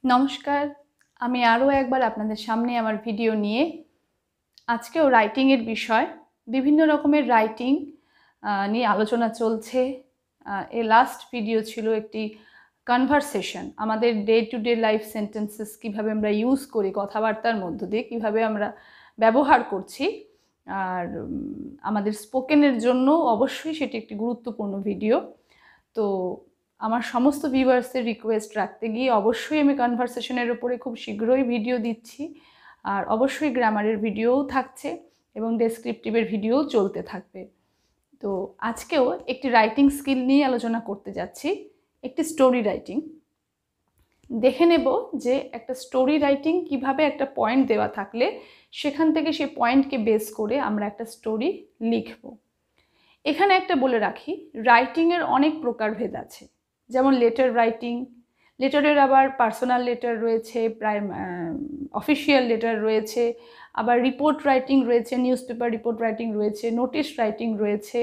নমস্কার, আমি আরও একবার আপনাদের সামনে আমার ভিডিও নিয়ে আজকেও রাইটিংয়ের বিষয় বিভিন্ন রকমের রাইটিং নিয়ে আলোচনা চলছে। এই লাস্ট ভিডিও ছিল একটি কনভারসেশন, আমাদের day to day life sentences কীভাবে আমরা ইউজ করি, কথাবার্তার মধ্য দিয়ে কীভাবে আমরা ব্যবহার করছি। আর আমাদের স্পোকেনের জন্য অবশ্যই সেটি একটি গুরুত্বপূর্ণ ভিডিও। তো আমার সমস্ত ভিউয়ার্সদের রিকোয়েস্ট রাখতে গিয়ে অবশ্যই আমি কনভারসেশনের উপরে খুব শীঘ্রই ভিডিও দিচ্ছি, আর অবশ্যই গ্রামারের ভিডিওও থাকছে এবং ডেসক্রিপটিভের ভিডিও চলতে থাকবে। তো আজকেও একটি রাইটিং স্কিল নিয়ে আলোচনা করতে যাচ্ছি, একটি স্টোরি রাইটিং। দেখে নেব যে একটা স্টোরি রাইটিং কিভাবে একটা পয়েন্ট দেওয়া থাকলে সেখান থেকে সেই পয়েন্টকে বেস করে আমরা একটা স্টোরি লিখব। এখানে একটা বলে রাখি, রাইটিংয়ের অনেক প্রকারভেদ আছে। যেমন লেটার রাইটিং, লেটারের আবার পার্সোনাল লেটার রয়েছে, প্রায় অফিসিয়াল লেটার রয়েছে, আবার রিপোর্ট রাইটিং রয়েছে, নিউজ পেপার রিপোর্ট রাইটিং রয়েছে, নোটিশ রাইটিং রয়েছে,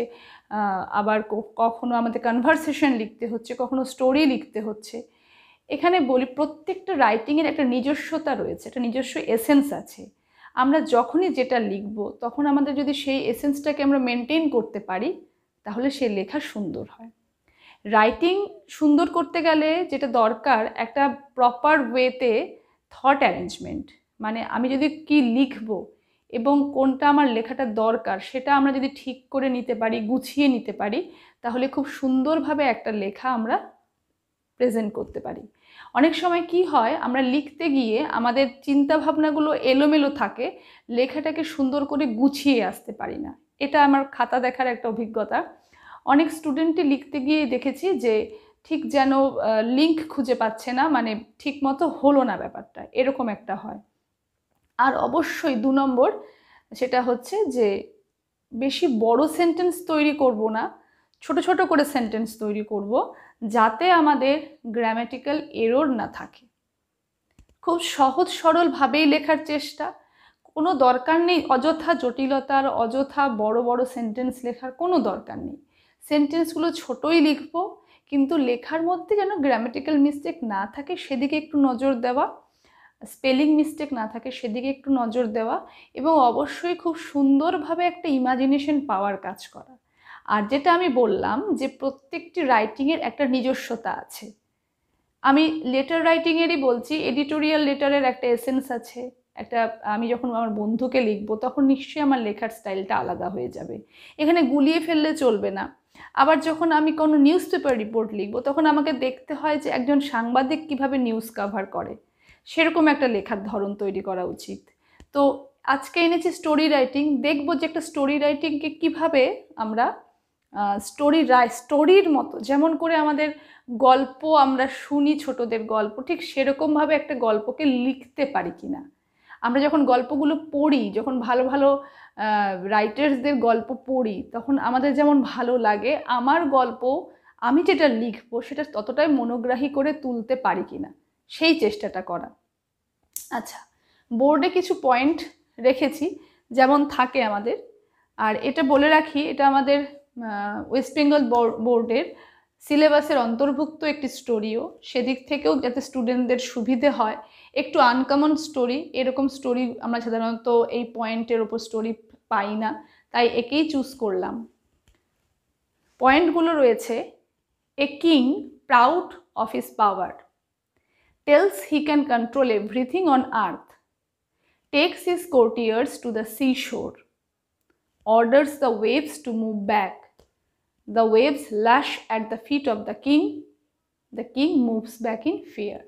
আবার কখনো আমাদের কনভারসেশন লিখতে হচ্ছে, কখনো স্টোরি লিখতে হচ্ছে। এখানে বলি প্রত্যেকটা রাইটিংয়ের একটা নিজস্বতা রয়েছে, একটা নিজস্ব এসেন্স আছে। আমরা যখনই যেটা লিখব তখন আমাদের যদি সেই এসেন্সটাকে আমরা মেনটেন করতে পারি তাহলে সে লেখা সুন্দর হয়। রাইটিং সুন্দর করতে গেলে যেটা দরকার, একটা প্রপার ওয়েতে থট অ্যারেঞ্জমেন্ট, মানে আমি যদি কি লিখব এবং কোনটা আমার লেখাটা দরকার সেটা আমরা যদি ঠিক করে নিতে পারি, গুছিয়ে নিতে পারি, তাহলে খুব সুন্দরভাবে একটা লেখা আমরা প্রেজেন্ট করতে পারি। অনেক সময় কি হয়, আমরা লিখতে গিয়ে আমাদের চিন্তাভাবনাগুলো এলোমেলো থাকে, লেখাটাকে সুন্দর করে গুছিয়ে আসতে পারি না। এটা আমার খাতা দেখার একটা অভিজ্ঞতা। অনেক স্টুডেন্টই লিখতে গিয়ে দেখেছি যে ঠিক যেন লিঙ্ক খুঁজে পাচ্ছে না, মানে ঠিক মতো হলো না ব্যাপারটা, এরকম একটা হয়। আর অবশ্যই 2 নম্বর সেটা হচ্ছে যে বেশি বড় সেন্টেন্স তৈরি করব না, ছোট ছোট করে সেন্টেন্স তৈরি করব যাতে আমাদের গ্রামাটিক্যাল এরর না থাকে। খুব সহজ সরলভাবেই লেখার চেষ্টা, কোনো দরকার নেই অযথা জটিলতার, অযথা বড় বড় সেন্টেন্স লেখার কোনো দরকার নেই। সেন্টেন্সগুলো ছোটই লিখব, কিন্তু লেখার মধ্যে যেন গ্রামাটিক্যাল মিস্টেক না থাকে সেদিকে একটু নজর দেওয়া, স্পেলিং মিস্টেক না থাকে সেদিকে একটু নজর দেওয়া, এবং অবশ্যই খুব সুন্দরভাবে একটা ইমাজিনেশন পাওয়ার কাজ করা। আর যেটা আমি বললাম যে প্রত্যেকটি রাইটিংয়ের একটা নিজস্বতা আছে। আমি লেটার রাইটিংয়েরই বলছি, এডিটোরিয়াল লেটারের একটা এসেন্স আছে, একটা আমি যখন আমার বন্ধুকে লিখবো তখন নিশ্চয়ই আমার লেখার স্টাইলটা আলাদা হয়ে যাবে, এখানে গুলিয়ে ফেললে চলবে না। আবার যখন আমি কোনো নিউজ পেপার রিপোর্ট লিখবো তখন আমাকে দেখতে হয় যে একজন সাংবাদিক কিভাবে নিউজ কভার করে, সেরকম একটা লেখার ধরন তৈরি করা উচিত। তো আজকে এনেছি স্টোরি রাইটিং, দেখবো যে একটা স্টোরি রাইটিংকে কিভাবে আমরা স্টোরির মতো, যেমন করে আমাদের গল্প আমরা শুনি ছোটদের গল্প, ঠিক সেরকমভাবে একটা গল্পকে লিখতে পারি কিনা। আমরা যখন গল্পগুলো পড়ি, যখন ভালো ভালো রাইটার্সদের গল্প পড়ি, তখন আমাদের যেমন ভালো লাগে, আমার গল্প আমি যেটা লিখবো সেটা ততটাই মনোগ্রাহী করে তুলতে পারি কিনা, সেই চেষ্টাটা করা। আচ্ছা, বোর্ডে কিছু পয়েন্ট রেখেছি যেমন থাকে আমাদের, আর এটা বলে রাখি এটা আমাদের ওয়েস্ট বেঙ্গল বোর্ডের সিলেবাসের অন্তর্ভুক্ত একটি স্টোরিও, সেদিক থেকেও যাতে স্টুডেন্টদের সুবিধে হয়। একটু আনকমন স্টোরি, এরকম স্টোরি আমরা সাধারণত এই পয়েন্টের ওপর স্টোরি পাই না, তাই একেই চুজ করলাম। পয়েন্টগুলো রয়েছে: a king proud of his power tells he can control everything on earth, takes his courtiers to the seashore, orders the waves to move back, the waves lash at the feet of the king moves back in fear.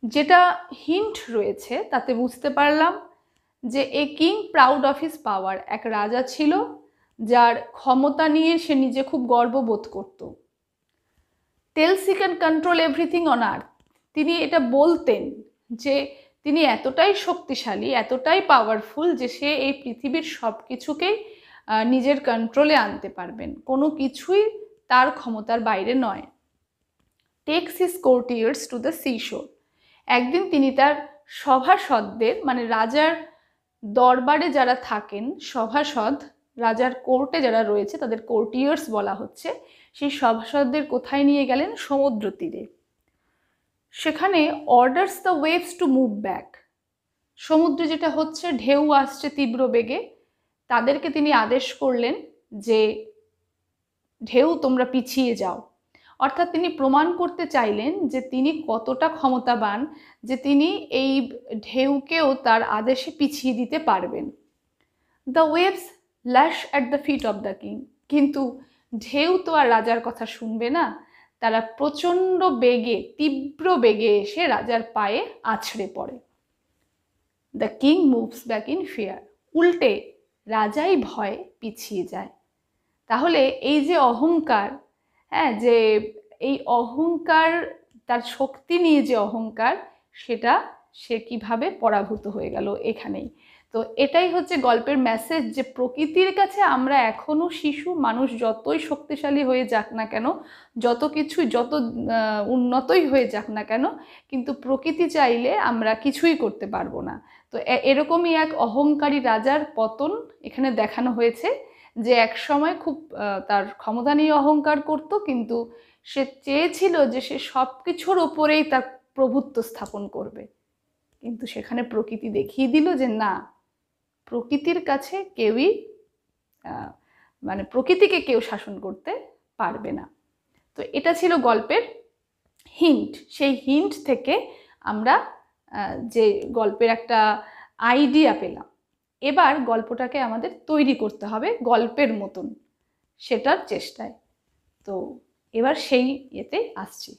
যেটা hint রয়েছে তাতে বুঝতে পারলাম যে a king proud of his পাওয়ার, এক রাজা ছিল যার ক্ষমতা নিয়ে সে নিজে খুব গর্ববোধ করত। tells he can control everything on earth, তিনি এটা বলতেন যে তিনি এতটাই শক্তিশালী, এতটাই পাওয়ারফুল যে সে এই পৃথিবীর সব কিছুকেই নিজের কন্ট্রোলে আনতে পারবেন, কোনো কিছুই তার ক্ষমতার বাইরে নয়। Takes his courtiers to the seashore, একদিন তিনি তার সভাসদদের, মানে রাজার দরবারে যারা থাকেন সভাসদ, রাজার কোর্টে যারা রয়েছে তাদের কোর্টিয়ার্স বলা হচ্ছে, সেই সভাসদদের কোথায় নিয়ে গেলেন? সমুদ্র তীরে। সেখানে orders the waves to move back. সমুদ্রে যেটা হচ্ছে, ঢেউ আসছে তীব্র বেগে, তাদেরকে তিনি আদেশ করলেন যে ঢেউ তোমরা পিছিয়ে যাও। অর্থাৎ তিনি প্রমাণ করতে চাইলেন যে তিনি কতটা ক্ষমতাবান, যে তিনি এই ঢেউকেও তার আদেশে পিছিয়ে দিতে পারবেন। The waves lash at the feet of the king. কিন্তু ঢেউ তো আর রাজার কথা শুনবে না, তারা প্রচণ্ড বেগে, তীব্র বেগে এসে রাজার পায়ে আছড়ে পড়ে। The king moves back in fear. উল্টে রাজাই ভয়ে পিছিয়ে যায়। তাহলে এই যে অহংকার, হ্যাঁ, যে এই অহংকার, তার শক্তি নিয়ে যে অহংকার, সেটা সে কিভাবে পরাভূত হয়ে গেল এখানেই। তো এটাই হচ্ছে গল্পের মেসেজ, যে প্রকৃতির কাছে আমরা এখনো শিশু। মানুষ যতই শক্তিশালী হয়ে যাক না কেন, যত উন্নতই হয়ে যাক না কেন, কিন্তু প্রকৃতি চাইলে আমরা কিছুই করতে পারবো না। তো এরকমই এক অহংকারী রাজার পতন এখানে দেখানো হয়েছে, যে এক সময় খুব তার ক্ষমতা নিয়ে অহংকার করত, কিন্তু সে চেয়েছিল যে সে সব কিছুর ওপরেই তার প্রভুত্ব স্থাপন করবে। কিন্তু সেখানে প্রকৃতি দেখিয়ে দিল যে না, প্রকৃতির কাছে কেউই প্রকৃতিকে কেউ শাসন করতে পারবে না। তো এটা ছিল গল্পের হিন্ট। সেই হিন্ট থেকে আমরা যে গল্পের একটা আইডিয়া পেলাম, এবার গল্পটাকে আমাদের তৈরি করতে হবে গল্পের মতন, সেটার চেষ্টায়। তো এবার সেই ইয়েতে আসছি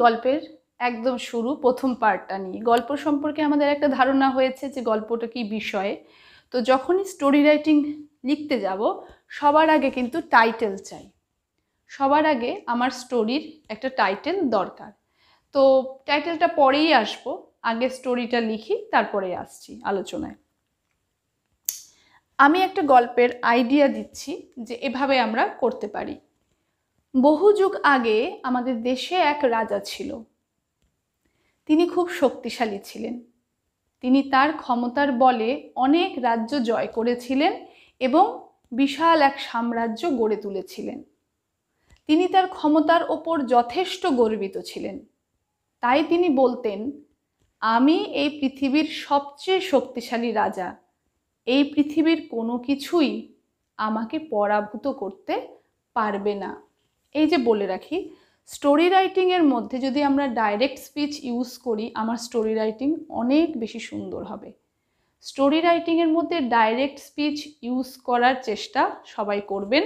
গল্পের একদম শুরু, প্রথম পার্টটা নিয়ে। গল্প সম্পর্কে আমাদের একটা ধারণা হয়েছে যে গল্পটা কি বিষয়ে। তো যখনই স্টোরি রাইটিং লিখতে যাব, সবার আগে কিন্তু টাইটেল চাই। সবার আগে আমার স্টোরির একটা টাইটেল দরকার। তো টাইটেলটা পরেই আসবো, আগে স্টোরিটা লিখি, তারপরে আসছি আলোচনায়। আমি একটা গল্পের আইডিয়া দিচ্ছি যে এভাবে আমরা করতে পারি। বহু যুগ আগে আমাদের দেশে এক রাজা ছিল। তিনি খুব শক্তিশালী ছিলেন। তিনি তার ক্ষমতার বলে অনেক রাজ্য জয় করেছিলেন এবং বিশাল এক সাম্রাজ্য গড়ে তুলেছিলেন। তিনি তার ক্ষমতার ওপর যথেষ্ট গর্বিত ছিলেন। তাই তিনি বলতেন, আমি এই পৃথিবীর সবচেয়ে শক্তিশালী রাজা। এই পৃথিবীর কোনো কিছুই আমাকে পরাভূত করতে পারবে না। এই যে বলে রাখি, স্টোরি রাইটিংয়ের মধ্যে যদি আমরা ডাইরেক্ট স্পিচ ইউজ করি, আমার স্টোরি রাইটিং অনেক বেশি সুন্দর হবে। স্টোরি রাইটিংয়ের মধ্যে ডাইরেক্ট স্পিচ ইউজ করার চেষ্টা সবাই করবেন,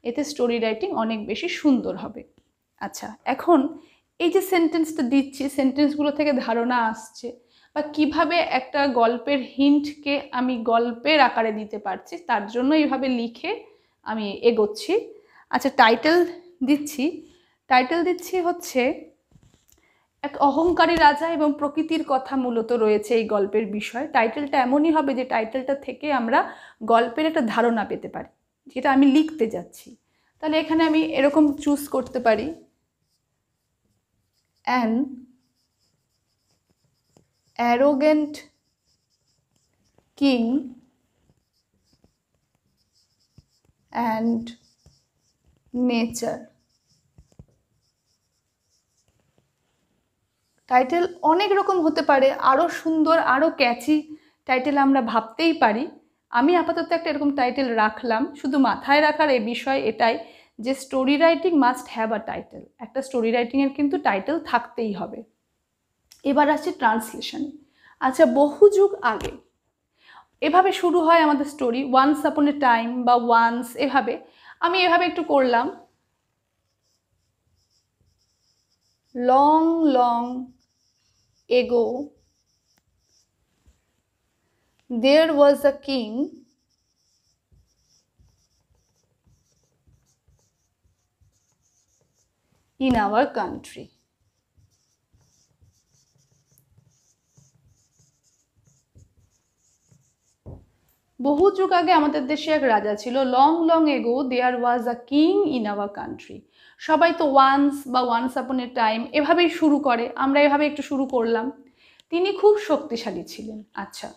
এতে স্টোরি রাইটিং অনেক বেশি সুন্দর হবে। আচ্ছা, এখন এই যে সেন্টেন্সটা দিচ্ছি, সেন্টেন্সগুলো থেকে ধারণা আসছে, বা কিভাবে একটা গল্পের হিন্টকে আমি গল্পের আকারে দিতে পারছি, তার জন্য এইভাবে লিখে আমি এগোচ্ছি। আচ্ছা, টাইটেল দিচ্ছি হচ্ছে এক অহংকারী রাজা এবং প্রকৃতির কথা মূলত রয়েছে এই গল্পের বিষয়। টাইটেলটা এমনই হবে যে টাইটেলটা থেকে আমরা গল্পের একটা ধারণা পেতে পারি, যেটা আমি লিখতে যাচ্ছি। তাহলে এখানে আমি এরকম চুজ করতে পারি, an arrogant king and nature। Title অনেক রকম হতে পারে, আরও সুন্দর, আরও ক্যাচি টাইটেল আমরা ভাবতেই পারি। আমি আপাতত একটা এরকম টাইটেল রাখলাম। শুধু মাথায় রাখার এই বিষয় এটাই যে story writing must have a title. একটা স্টোরি রাইটিংয়ের কিন্তু টাইটেল থাকতেই হবে। এবার আসছে ট্রান্সলেশনে। আচ্ছা, বহু যুগ আগে, এভাবে শুরু হয় আমাদের স্টোরি, ওয়ান্স আপন এ টাইম বা ওয়ান্স, এভাবে আমি এভাবে একটু করলাম, লং লং এগো there was a king in our country। বহু যুগ আগে আমাদের দেশে এক রাজা ছিল। Long long ago there was a king in our country. সবাই তো ওয়ান্স বা ওয়ান্স আপন এ টাইম এভাবেই শুরু করে, আমরা এভাবে একটু শুরু করলাম। তিনি খুব শক্তিশালী ছিলেন। আচ্ছা,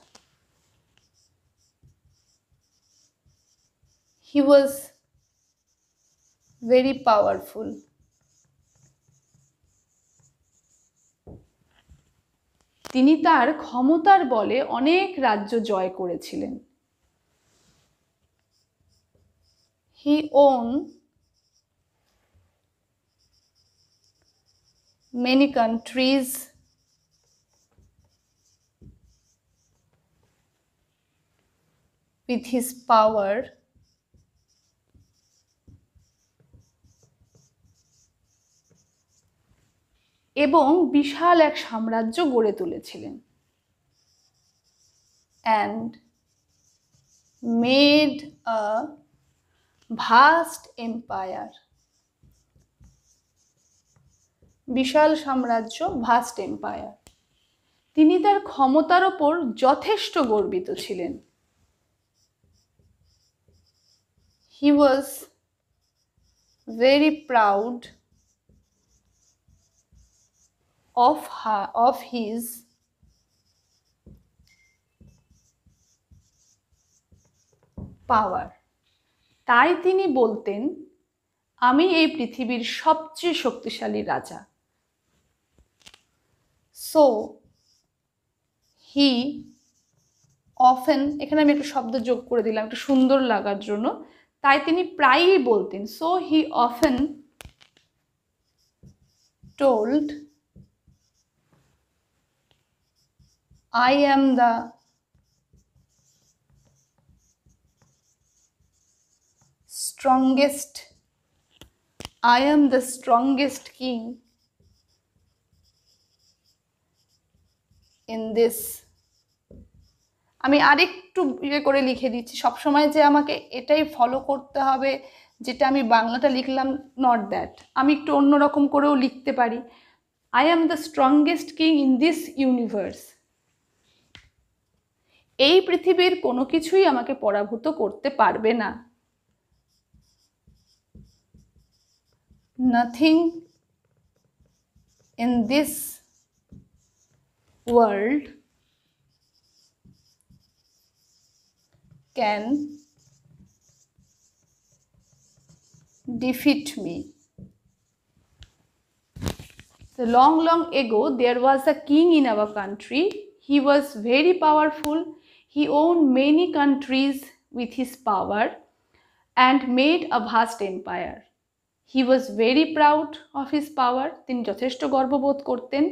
হি ওয়াজ very powerful। তিনি তার ক্ষমতার বলে অনেক রাজ্য জয় করেছিলেন। He owned many countries with his power এবং বিশাল এক সাম্রাজ্য গড়ে তুলেছিলেন। And made a vast empire. বিশাল সাম্রাজ্য, ভাস্ট এম্পায়ার। তিনি তার ক্ষমতার ওপর যথেষ্ট গর্বিত ছিলেন। He was very proud of his পাওয়ার। তাই তিনি বলতেন, আমি এই পৃথিবীর সবচেয়ে শক্তিশালী রাজা। সো হি অফেন, এখানে আমি একটা শব্দ যোগ করে দিলাম একটু সুন্দর লাগার জন্য, তাই তিনি প্রায়ই বলতেন, so he often told, I am the strongest king in this. আমি আরেকটু করে লিখে দিচ্ছি, সবসময় যে আমাকে এটাই ফলো করতে হবে যেটা আমি বাংলাটা লিখলাম, নট দ্যাট, আমি একটু অন্যরকম করেও লিখতে পারি। I am the strongest king in this universe. এই পৃথিবীর কোনো কিছুই আমাকে পরাভূত করতে পারবে না। Nothing in this world can defeat me. So long ago there was a king in our country. He was very powerful. He owned many countries with his power and made a vast empire. He was very proud of his power. তিনি যথেষ্ট গর্ববোধ করতেন।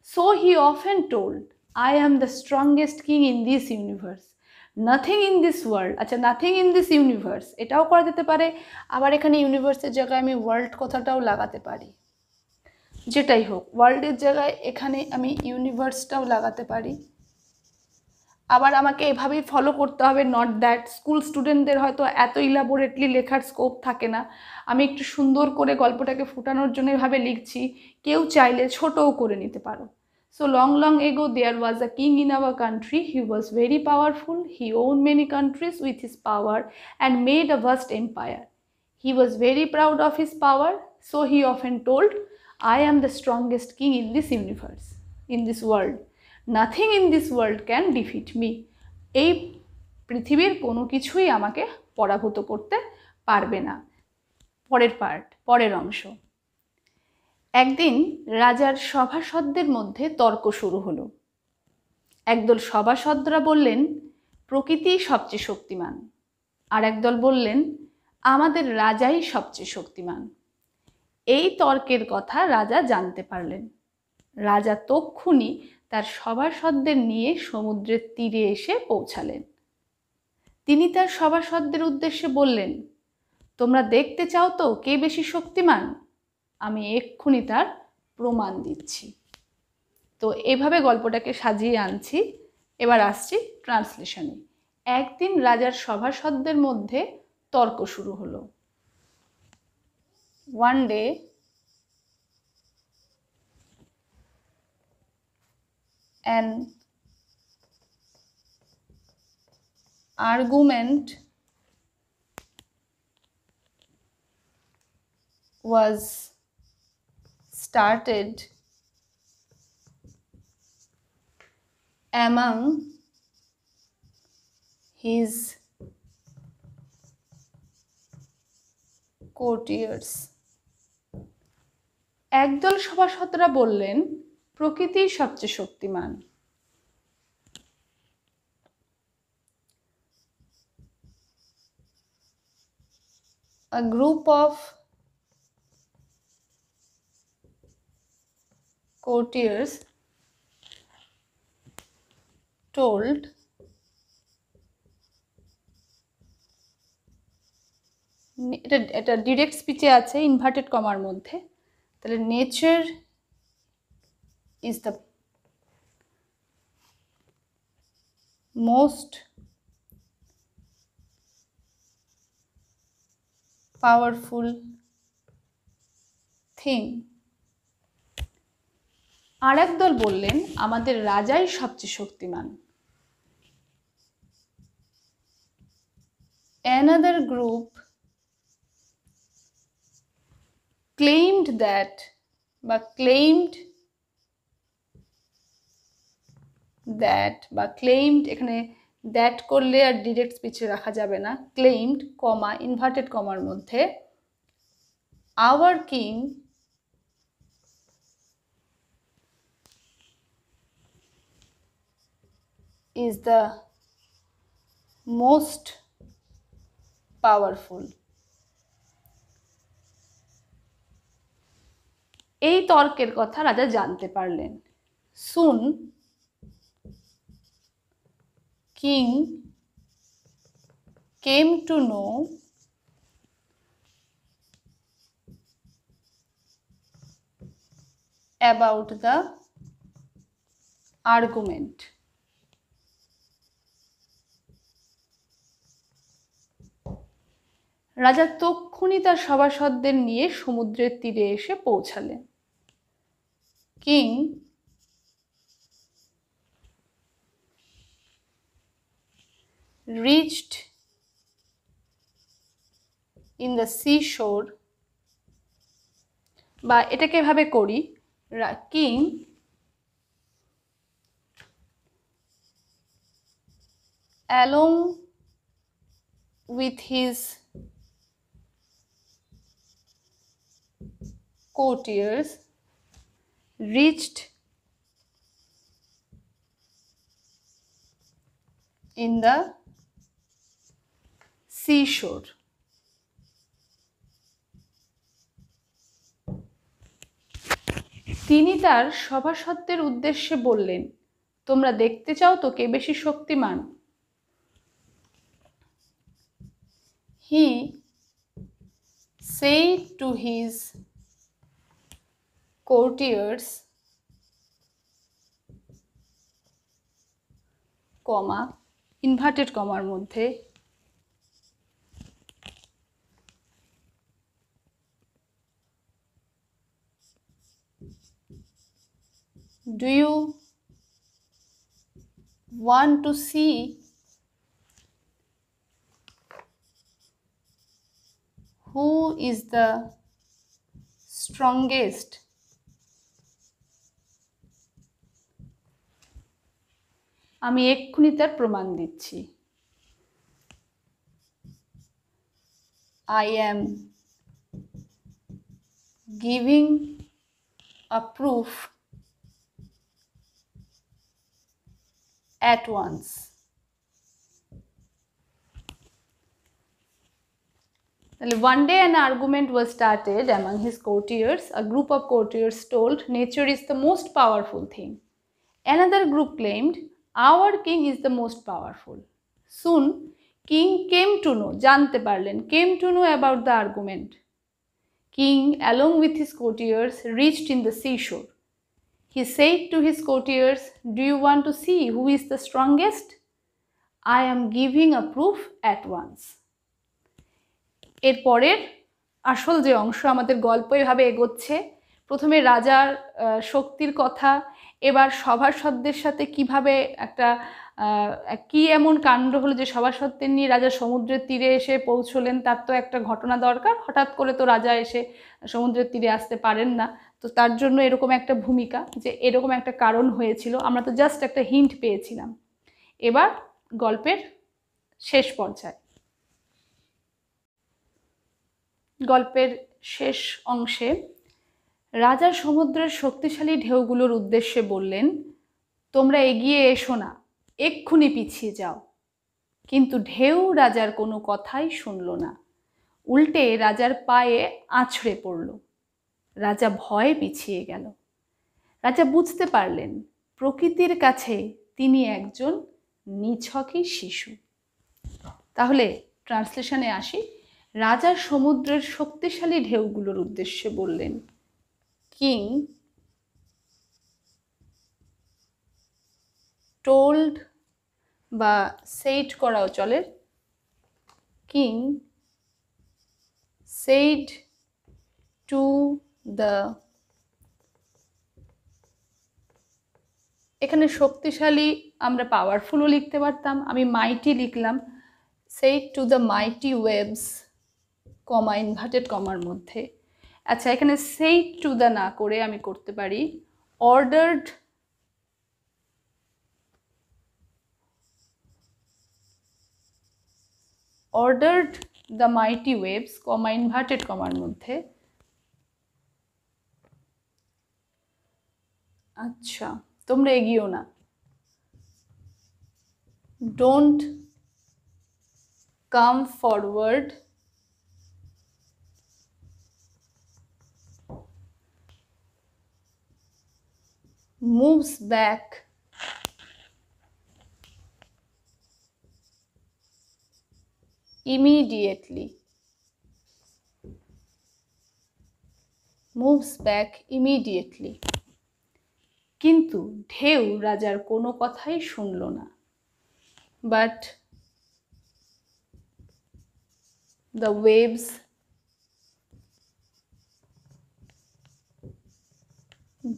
So he often told, I am the strongest king in this universe. Nothing in this world, আচ্ছা nothing in this universe এটাও করা যেতে পারে, আবার এখানে ইউনিভার্সের জায়গায় আমি ওয়ার্ল্ড কথাটাও লাগাতে পারি। যেটাই হোক, ওয়ার্ল্ডের জায়গায় এখানে আমি ইউনিভার্সটাও লাগাতে পারি। আবার আমাকে এভাবেই ফলো করতে হবে, নট দ্যাট। স্কুল স্টুডেন্টদের হয়তো এত ইলাবোরেটলি লেখার স্কোপ থাকে না, আমি একটু সুন্দর করে গল্পটাকে ফুটানোর জন্য এভাবে লিখছি, কেউ চাইলে ছোটও করে নিতে পারো। So long ago there was a king in our country. He was very powerful. He owned many countries with his power and made a vast empire. He was very proud of his power, so he often told, I am the strongest king in this universe, in this world. Nothing in this world can defeat me. এই পৃথিবীর কোনো কিছুই আমাকে পরাভূত করতে পারবে না। পরের অংশ। একদিন রাজার সভাসদদের মধ্যে তর্ক শুরু হলো। একদল সভাসদরা বললেন, প্রকৃতি সবচেয়ে শক্তিমান, আর একদল বললেন, আমাদের রাজাই সবচেয়ে শক্তিমান। এই তর্কের কথা রাজা জানতে পারলেন। রাজা তক্ষুনি তার সভাসদদের নিয়ে সমুদ্রের তীরে এসে পৌঁছালেন। তিনি তার সভাসদদের উদ্দেশ্যে বললেন, তোমরা দেখতে চাও তো কে বেশি শক্তিমান? আমি এক্ষুনি তার প্রমাণ দিচ্ছি। তো এভাবে গল্পটাকে সাজিয়ে আনছি। এবার আসছি ট্রান্সলেশনে। একদিন রাজার সভাসদদের মধ্যে তর্ক শুরু হলো। One day an argument was started among his courtiers. একদল সভাসদরা বললেন, প্রকৃতি সবচেয়ে শক্তিমান, a group of courtiers told এটা ডিরেক্ট স্পিচে আছে ইনভার্টেড কমার মধ্যে, তাহলে nature is the most powerful thing. আর একদল বললেন আমাদের রাজাই সবচেয়ে শক্তিমান। Another group claimed that, বা claimed এখানে দ্যাট করলে আর ডিরেক্ট স্পিচে রাখা যাবে না, ক্লেইমড কমা ইনভার্টেড কমার মধ্যে our king is the most powerful। এই তর্কের কথা রাজা জানতে পারলেন। Soon king came to know about the argument। রাজা তক্ষুনি তার সভাসদদের নিয়ে সমুদ্রের তীরে এসে পৌঁছালেন। King reached in the seashore, বা এটাকে এভাবে করি, king along with his courtiers reached in the seashore। তিনি তার সভাসদদের উদ্দেশ্যে বললেন, তোমরা দেখতে চাও তো কে বেশি শক্তিমান? He said to his courtiers, comma inverted কমার মধ্যে, do you want to see who is the strongest? আমি এক্ষুনি তার প্রমাণ দিচ্ছি। I am giving a proof at once। One day an argument was started among his courtiers. A group of courtiers told, nature is the most powerful thing। Another group claimed, our king is the most powerful। Soon king came to know, জানতে পারলেন, came to know about the argument। King along with his courtiers reached in the seashore। He said to his courtiers, do you want to see who is the strongest? I am giving a proof at once। এরপরের আসল যে অংশ আমাদের গল্প এভাবে এগোচ্ছে। প্রথমে রাজার শক্তির কথা, এবার সভাসদদের সাথে কিভাবে একটা কি এমন কাণ্ড হলো যে সভাসদদের নিয়ে রাজা সমুদ্রের তীরে এসে পৌঁছলেন, তার তো একটা ঘটনা দরকার। হঠাৎ করে তো রাজা এসে সমুদ্রের তীরে আসতে পারেন না, তো তার জন্য এরকম একটা ভূমিকা, যে এরকম একটা কারণ হয়েছিল। আমরা তো জাস্ট একটা হিন্ট পেয়েছিলাম। এবার গল্পের শেষ পর্যায়ে, গল্পের শেষ অংশে রাজা সমুদ্রের শক্তিশালী ঢেউগুলোর উদ্দেশ্যে বললেন, তোমরা এগিয়ে এসো না, এক্ষুনি পিছিয়ে যাও। কিন্তু ঢেউ রাজার কোনো কথাই শুনল না। উল্টে রাজার পায়ে আছড়ে পড়ল। রাজা ভয়ে পিছিয়ে গেল। রাজা বুঝতে পারলেন প্রকৃতির কাছে তিনি একজন নিছকই শিশু। তাহলে ট্রান্সলেশনে আসি। রাজা সমুদ্রের শক্তিশালী ঢেউগুলোর উদ্দেশ্যে বললেন, কিং টোল্ড বা সেইড করাও চলে, কিং সেইড টু দ্য, এখানে শক্তিশালী আমরা পাওয়ারফুলও লিখতে পারতাম, আমি মাইটি লিখলাম, said to the mighty waves, comma inverted কমার মধ্যে। আচ্ছা, এখানে সেইড টু দ্য না করে আমি করতে পারি ordered the mighty waves, comma inverted কমার মধ্যে। আচ্ছা, তোমরা এগিয়েও না, don't come forward, moves back, immediately, moves back immediately। কিন্তু ঢেউ রাজার কোনো কথাই শুনল না। But the waves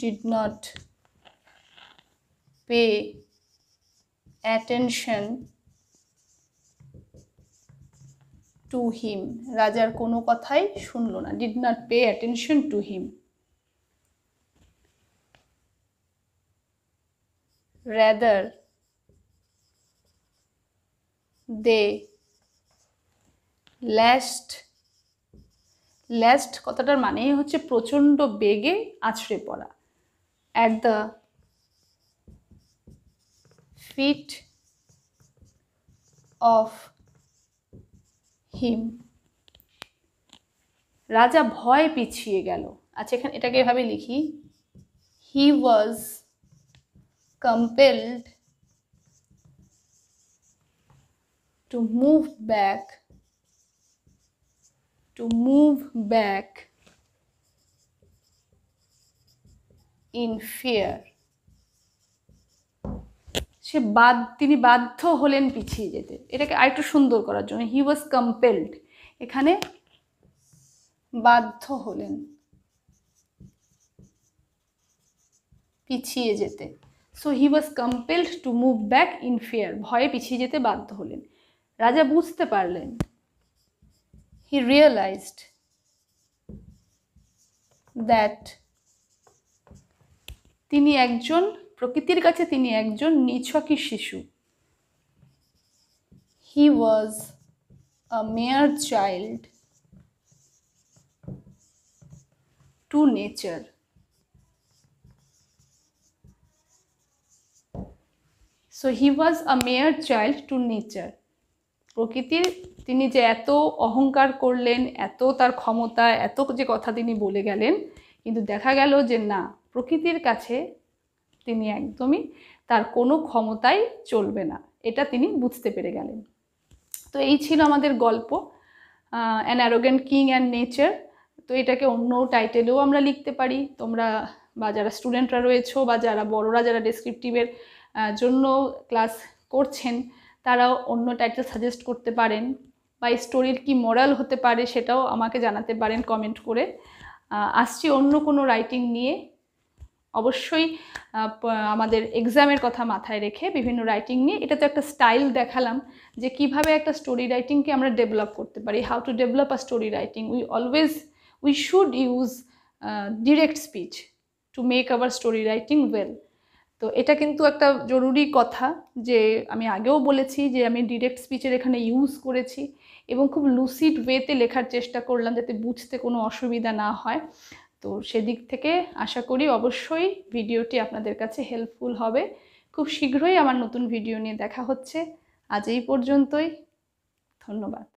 did not pay attention to him, রাজার কোনো কথাই শুনল না, did not pay attention to him, rather they lashed কথাটার মানেই হচ্ছে প্রচণ্ড বেগে আছড়ে পড়া, at the feet of him, রাজা ভয়ে পিছিয়ে গেল। আচ্ছা, এখানে এটাকে এভাবে লিখি, he was compelled to move back in fear, তিনি বাধ্য হলেন পিছিয়ে যেতে। এটাকে আরেকটু সুন্দর করার জন্য হি ওয়াজ কম্পেলড, এখানে বাধ্য হলেন পিছিয়ে যেতে। So he was compelled to move back in fear, ভয়ে পিছিয়ে যেতে বাধ্য হলেন। রাজা বুঝতে পারলেন, হি রিয়েলাইজড দ্যাট তিনি একজন, প্রকৃতির কাছে তিনি একজন নিছকই শিশু। He was a mere child to nature. So he was a mere child to nature, প্রকৃতির তিনি যে এত অহংকার করলেন, এত তার ক্ষমতা, এত যে কথা তিনি বলে গেলেন, কিন্তু দেখা গেল যে না, প্রকৃতির কাছে তিনি একদমই, তার কোনো ক্ষমতাই চলবে না, এটা তিনি বুঝতে পেরে গেলেন। তো এই ছিল আমাদের গল্প, an arrogant king and nature. তো এটাকে অন্য টাইটেলেও আমরা লিখতে পারি, তোমরা বা যারা স্টুডেন্টরা রয়েছো বা যারা বড়রা যারা ডেসক্রিপটিভের জন্য ক্লাস করছেন, তারাও অন্য টাইটেল সাজেস্ট করতে পারেন, বা স্টোরির কি মোরাল হতে পারে সেটাও আমাকে জানাতে পারেন কমেন্ট করে। আসছি অন্য কোনো রাইটিং নিয়ে, অবশ্যই আমাদের এক্সামের কথা মাথায় রেখে বিভিন্ন রাইটিং নিয়ে। এটা তো একটা স্টাইল দেখালাম যে কিভাবে একটা স্টোরি রাইটিংকে আমরা ডেভেলপ করতে পারি, how to develop a story writing. We should use direct speech to make our story writing well. তো এটা কিন্তু একটা জরুরি কথা, যে আমি আগেও বলেছি যে আমি ডিরেক্ট স্পিচের এখানে ইউজ করেছি এবং খুব লুসিড ওয়েতে লেখার চেষ্টা করলাম যাতে বুঝতে কোনো অসুবিধা না হয়। তো সেদিক থেকে আশা করি অবশ্যই ভিডিওটি আপনাদের কাছে হেল্পফুল হবে। খুব শীঘ্রই আমার নতুন ভিডিও নিয়ে দেখা হচ্ছে। আজ এই পর্যন্তই, ধন্যবাদ।